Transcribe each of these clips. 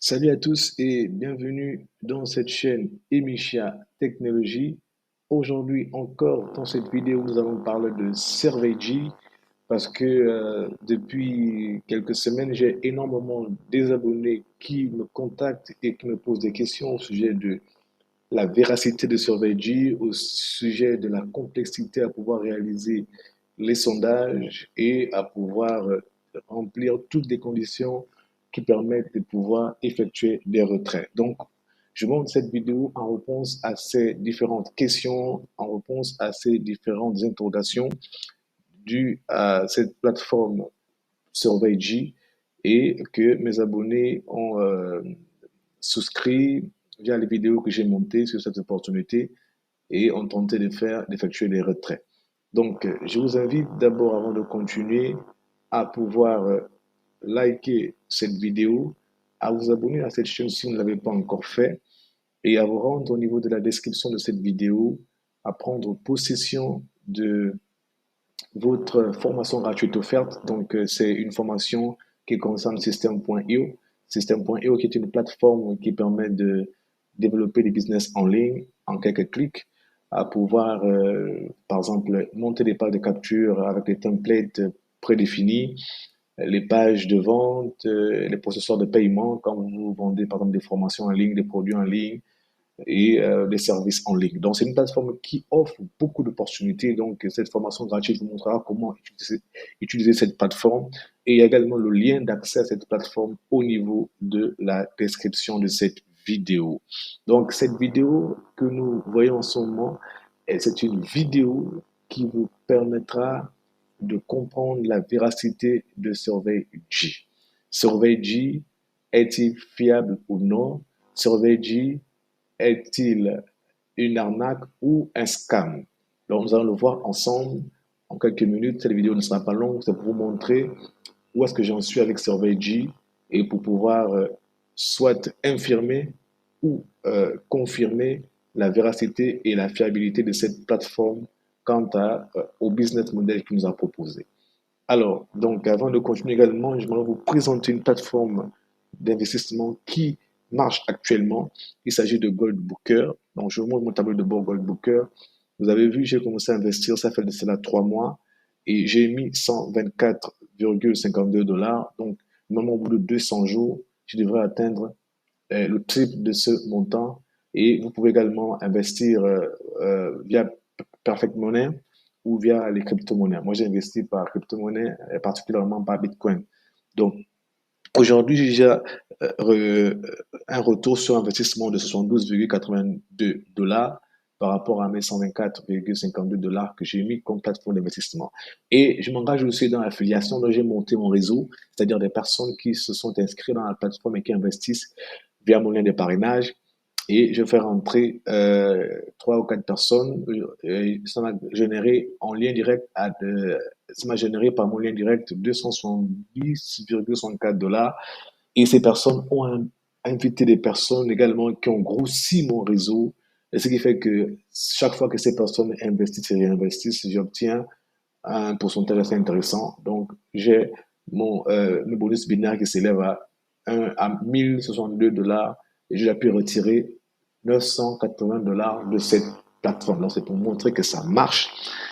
Salut à tous et bienvenue dans cette chaîne Emicia Technologie. Aujourd'hui encore dans cette vidéo, nous allons parler de Servegy parce que depuis quelques semaines, j'ai énormément des abonnés qui me contactent et qui me posent des questions au sujet de la véracité de Servegy, au sujet de la complexité à pouvoir réaliser les sondages et à pouvoir remplir toutes les conditions qui permettent de pouvoir effectuer des retraits. Donc, je montre cette vidéo en réponse à ces différentes questions, en réponse à ces différentes interrogations dues à cette plateforme Survey et que mes abonnés ont souscrit via les vidéos que j'ai montées sur cette opportunité et ont tenté d'effectuer les retraits. Donc, je vous invite d'abord, avant de continuer, à pouvoir liker cette vidéo, à vous abonner à cette chaîne si vous ne l'avez pas encore fait, et à vous rendre au niveau de la description de cette vidéo, à prendre possession de votre formation gratuite offerte. Donc, c'est une formation qui concerne System.io. System.io qui est une plateforme qui permet de développer des business en ligne en quelques clics, à pouvoir, par exemple, monter des pages de capture avec des templates prédéfinis, les pages de vente, les processeurs de paiement quand vous vendez, par exemple, des formations en ligne, des produits en ligne, et des services en ligne. Donc, c'est une plateforme qui offre beaucoup d'opportunités. Donc, cette formation gratuite vous montrera comment utiliser cette plateforme. Et il y a également le lien d'accès à cette plateforme au niveau de la description de cette vidéo. Donc, cette vidéo que nous voyons en ce moment, c'est une vidéo qui vous permettra de comprendre la véracité de Survey-G. Survey-G est-il fiable ou non? Survey-G est-il une arnaque ou un scam? Donc, nous allons le voir ensemble en quelques minutes. Cette vidéo ne sera pas longue, c'est pour vous montrer où est-ce que j'en suis avec Survey et pour pouvoir soit infirmer ou confirmer la véracité et la fiabilité de cette plateforme quant au business model qu'il nous a proposé. Alors, donc, avant de continuer également, je vais vous présenter une plateforme d'investissement qui marche actuellement. Il s'agit de Gold Booker. Donc, je vous montre mon tableau de bord Gold Booker. Vous avez vu, j'ai commencé à investir, ça fait de cela 3 mois et j'ai mis 124,52 dollars. Donc, normalement, au bout de 200 jours, je devrais atteindre le triple de ce montant. Et vous pouvez également investir via Perfect Money ou via les crypto-monnaies. Moi, j'ai investi par crypto-monnaie, particulièrement par Bitcoin. Donc, aujourd'hui, j'ai déjà un retour sur investissement de 72,82 dollars par rapport à mes 124,52 dollars que j'ai mis comme plateforme d'investissement. Et je m'engage aussi dans l'affiliation, donc j'ai monté mon réseau, c'est-à-dire des personnes qui se sont inscrites dans la plateforme et qui investissent via mon lien de parrainage. Et je fais rentrer 3 ou 4 personnes. Ça m'a généré en lien direct ça m'a généré par mon lien direct 270,64 dollars. Et ces personnes ont invité des personnes également qui ont grossi mon réseau. Et ce qui fait que chaque fois que ces personnes investissent et réinvestissent, j'obtiens un pourcentage assez intéressant. Donc, j'ai mon bonus binaire qui s'élève à 1062 dollars et j'ai pu retirer 980 dollars de cette plateforme. Donc, c'est pour montrer que ça marche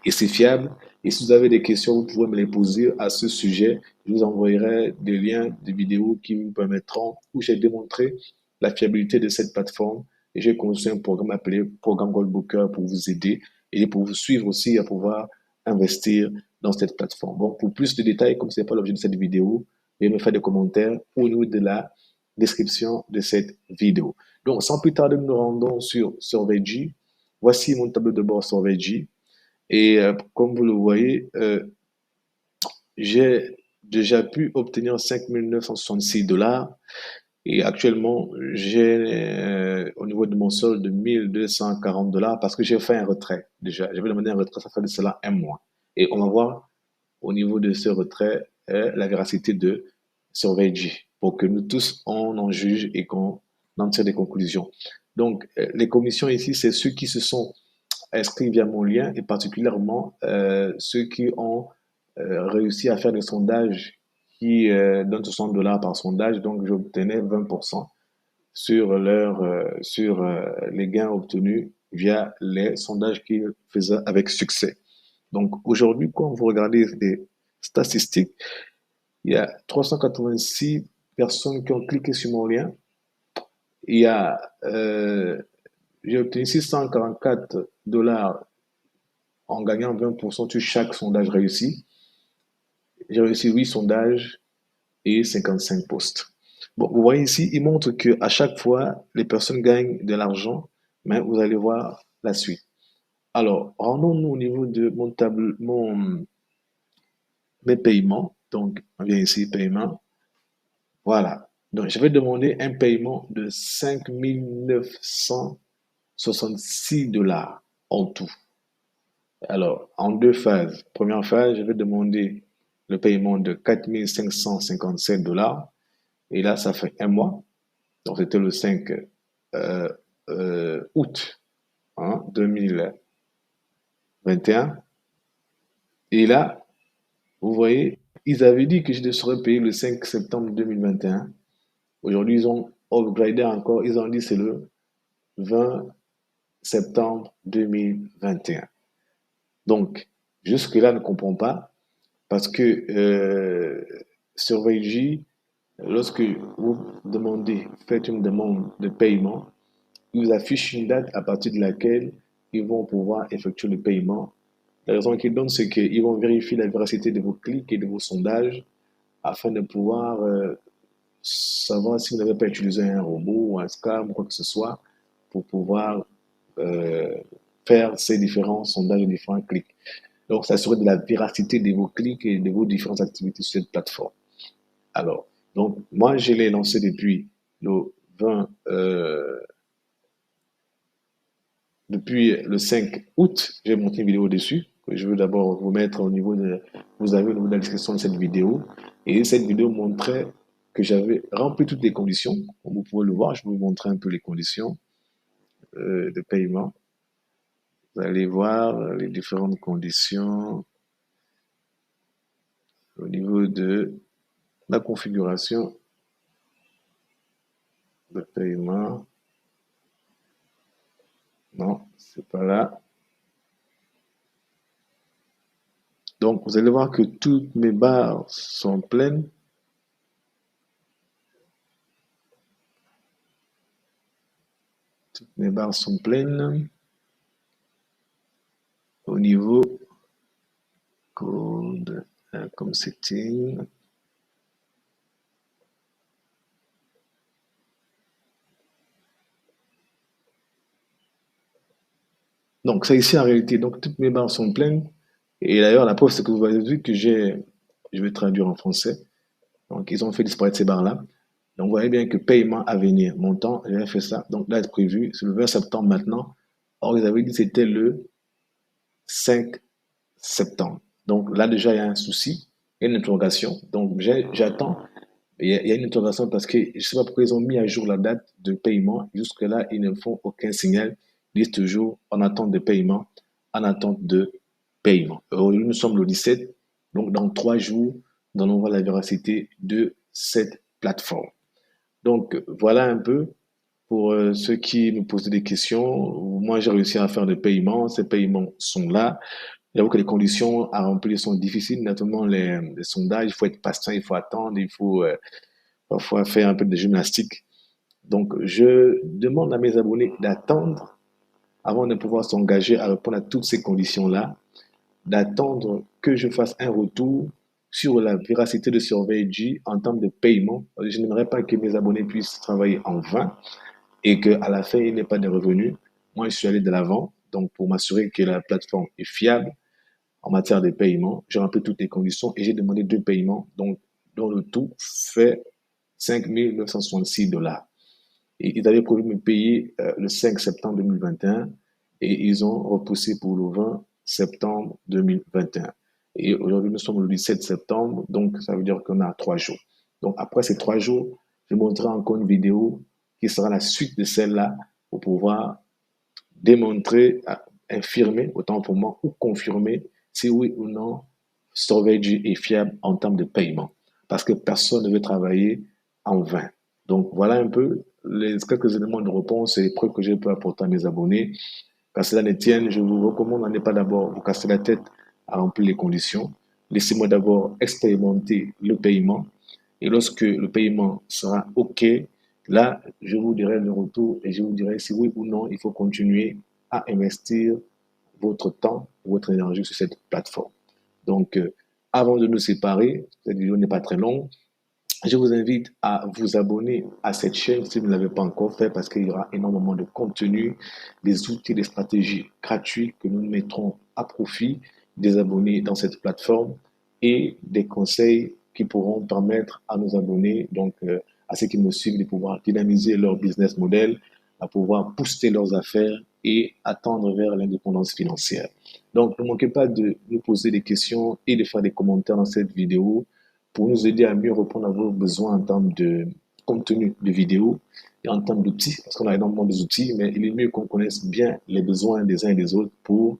et c'est fiable. Et si vous avez des questions, vous pouvez me les poser à ce sujet. Je vous enverrai des liens de vidéos qui vous permettront, où j'ai démontré la fiabilité de cette plateforme. Et j'ai construit un programme appelé Programme Gold Booker pour vous aider et pour vous suivre aussi à pouvoir investir dans cette plateforme. Bon, pour plus de détails, comme ce n'est pas l'objet de cette vidéo, veuillez me faire des commentaires au niveau de la description de cette vidéo. Donc, sans plus tarder, nous nous rendons sur Survey. Voici mon tableau de bord Survey. Et comme vous le voyez, j'ai déjà pu obtenir 5 966 dollars. Et actuellement, j'ai au niveau de mon solde de 1240 dollars parce que j'ai fait un retrait déjà. J'avais demandé un retrait, ça fait de cela un mois. Et on va voir au niveau de ce retrait la véracité de Survey pour que nous tous, on en juge et qu'on en tire des conclusions. Donc, les commissions ici, c'est ceux qui se sont inscrits via mon lien et particulièrement ceux qui ont réussi à faire des sondages qui donnent 60 dollars par sondage. Donc, j'obtenais 20%. sur les gains obtenus via les sondages qu'ils faisaient avec succès. Donc aujourd'hui, quand vous regardez les statistiques, il y a 386 personnes qui ont cliqué sur mon lien. Il y a, j'ai obtenu 644 dollars en gagnant 20% sur chaque sondage réussi. J'ai réussi 8 sondages et 55 postes. Bon, vous voyez ici, il montre que à chaque fois, les personnes gagnent de l'argent, mais vous allez voir la suite. Alors, rendons-nous au niveau de mon table, mes paiements. Donc, on vient ici, paiement. Voilà. Donc, je vais demander un paiement de 5 966 dollars en tout. Alors, en deux phases. Première phase, je vais demander le paiement de 4 557 dollars. Et là, ça fait un mois. Donc, c'était le 5 euh, août, hein, 2021. Et là, vous voyez, ils avaient dit que je serais payé le 5 septembre 2021. Aujourd'hui, ils ont upgradé encore. Ils ont dit c'est le 20 septembre 2021. Donc, jusque-là, je ne comprends pas parce que sur VG, lorsque vous demandez, faites une demande de paiement, ils vous affichent une date à partir de laquelle ils vont pouvoir effectuer le paiement. La raison qu'ils donnent, c'est qu'ils vont vérifier la véracité de vos clics et de vos sondages afin de pouvoir savoir si vous n'avez pas utilisé un robot ou un scam ou quoi que ce soit pour pouvoir euh, faire ces différents sondages et différents clics. Donc, s'assurer de la véracité de vos clics et de vos différentes activités sur cette plateforme. Alors, donc, moi, je l'ai lancé depuis le 20, depuis le 5 août. J'ai monté une vidéo dessus que je veux d'abord vous mettre au niveau de, vous avez au niveau de la description de cette vidéo. Et cette vidéo montrait que j'avais rempli toutes les conditions. Comme vous pouvez le voir, je vais vous montrer un peu les conditions de paiement. Vous allez voir les différentes conditions au niveau de la configuration de paiement. Non, c'est pas là. Donc, vous allez voir que toutes mes barres sont pleines. Toutes mes barres sont pleines au niveau code, comme setting. Donc, ça ici en réalité, donc toutes mes barres sont pleines. Et d'ailleurs, la preuve, c'est que vous avez vu que je vais traduire en français. Donc, ils ont fait disparaître ces barres-là. Donc, vous voyez bien que paiement à venir, montant, j'ai fait ça. Donc, là, c'est prévu, c'est le 20 septembre maintenant. Or, ils avaient dit que c'était le 5 septembre. Donc, là, déjà, il y a un souci, il y a une interrogation. Donc, j'attends. Il y a une interrogation parce que je ne sais pas pourquoi ils ont mis à jour la date de paiement. Jusque-là, ils ne font aucun signal. Ils disent toujours en attente de paiement, en attente de paiement. Aujourd'hui, nous sommes le 17. Donc, dans 3 jours, nous allons voir la véracité de cette plateforme. Donc, voilà un peu pour ceux qui me posaient des questions. Moi, j'ai réussi à faire des paiements. Ces paiements sont là. J'avoue que les conditions à remplir sont difficiles, notamment les sondages. Il faut être patient, il faut attendre, il faut parfois faire un peu de gymnastique. Donc, je demande à mes abonnés d'attendre avant de pouvoir s'engager à répondre à toutes ces conditions-là, d'attendre que je fasse un retour sur la véracité de Survey en termes de paiement. Je n'aimerais pas que mes abonnés puissent travailler en vain et qu'à la fin, il n'y ait pas de revenus. Moi, je suis allé de l'avant, donc pour m'assurer que la plateforme est fiable en matière de paiement. J'ai rempli toutes les conditions et j'ai demandé 2 paiements, donc dont le tout fait 5 966 dollars. Et ils avaient prévu de me payer le 5 septembre 2021 et ils ont repoussé pour le 20 septembre 2021. Et aujourd'hui, nous sommes le 17 septembre, donc ça veut dire qu'on a 3 jours. Donc après ces 3 jours, je montrerai encore une vidéo qui sera la suite de celle-là pour pouvoir démontrer, infirmer, autant pour moi, ou confirmer si oui ou non Storage est fiable en termes de paiement. Parce que personne ne veut travailler en vain. Donc, voilà un peu les quelques éléments de réponse et les preuves que je peux apporter à mes abonnés. Qu'à cela ne tienne, je vous recommande à ne pas d'abord vous casser la tête à remplir les conditions. Laissez-moi d'abord expérimenter le paiement. Et lorsque le paiement sera OK, là, je vous dirai le retour et je vous dirai si oui ou non, il faut continuer à investir votre temps, votre énergie sur cette plateforme. Donc, avant de nous séparer, cette vidéo n'est pas très longue, je vous invite à vous abonner à cette chaîne si vous ne l'avez pas encore fait parce qu'il y aura énormément de contenu, des outils, des stratégies gratuits que nous mettrons à profit des abonnés dans cette plateforme et des conseils qui pourront permettre à nos abonnés, donc à ceux qui me suivent, de pouvoir dynamiser leur business model, à pouvoir booster leurs affaires et attendre vers l'indépendance financière. Donc, ne manquez pas de nous poser des questions et de faire des commentaires dans cette vidéo pour nous aider à mieux répondre à vos besoins en termes de contenu de vidéo et en termes d'outils, parce qu'on a énormément d'outils, mais il est mieux qu'on connaisse bien les besoins des uns et des autres pour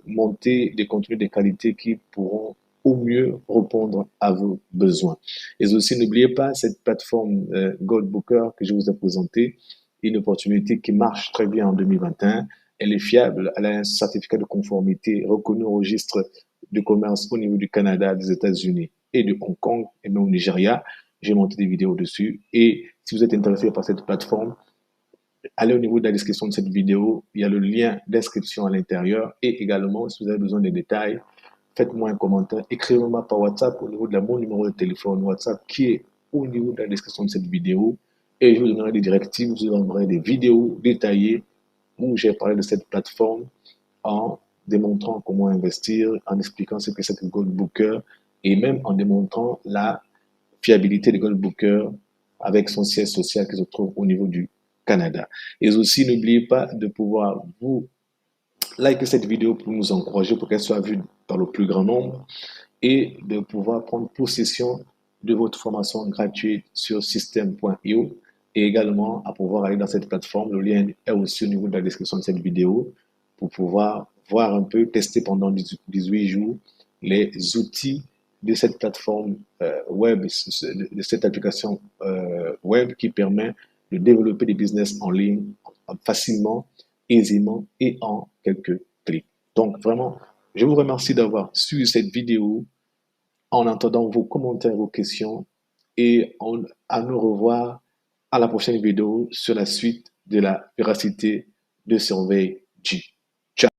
monter des contenus de qualité qui pourront au mieux répondre à vos besoins. Et aussi, n'oubliez pas cette plateforme Goldbooker que je vous ai présentée, une opportunité qui marche très bien en 2021. Elle est fiable, elle a un certificat de conformité reconnu au registre de commerce au niveau du Canada, des États-Unis et de Hong Kong et même au Nigeria. J'ai monté des vidéos dessus. Et si vous êtes intéressé par cette plateforme, allez au niveau de la description de cette vidéo. Il y a le lien d'inscription à l'intérieur. Et également, si vous avez besoin de détails, faites-moi un commentaire. Écrivez-moi par WhatsApp au niveau de mon numéro de téléphone WhatsApp qui est au niveau de la description de cette vidéo. Et je vous donnerai des directives, je vous donnerai des vidéos détaillées où j'ai parlé de cette plateforme en démontrant comment investir, en expliquant ce que c'est que Goldbooker et même en démontrant la fiabilité de Goldbooker avec son siège social qui se trouve au niveau du Canada. Et aussi, n'oubliez pas de pouvoir vous liker cette vidéo pour nous encourager, pour qu'elle soit vue par le plus grand nombre et de pouvoir prendre possession de votre formation gratuite sur system.io et également à pouvoir aller dans cette plateforme. Le lien est aussi au niveau de la description de cette vidéo pour pouvoir voir un peu, tester pendant 18 jours les outils de cette plateforme web, de cette application web qui permet de développer des business en ligne facilement, aisément et en quelques clics. Donc vraiment, je vous remercie d'avoir suivi cette vidéo en attendant vos commentaires, vos questions et à nous revoir à la prochaine vidéo sur la suite de la véracité de Surveille G.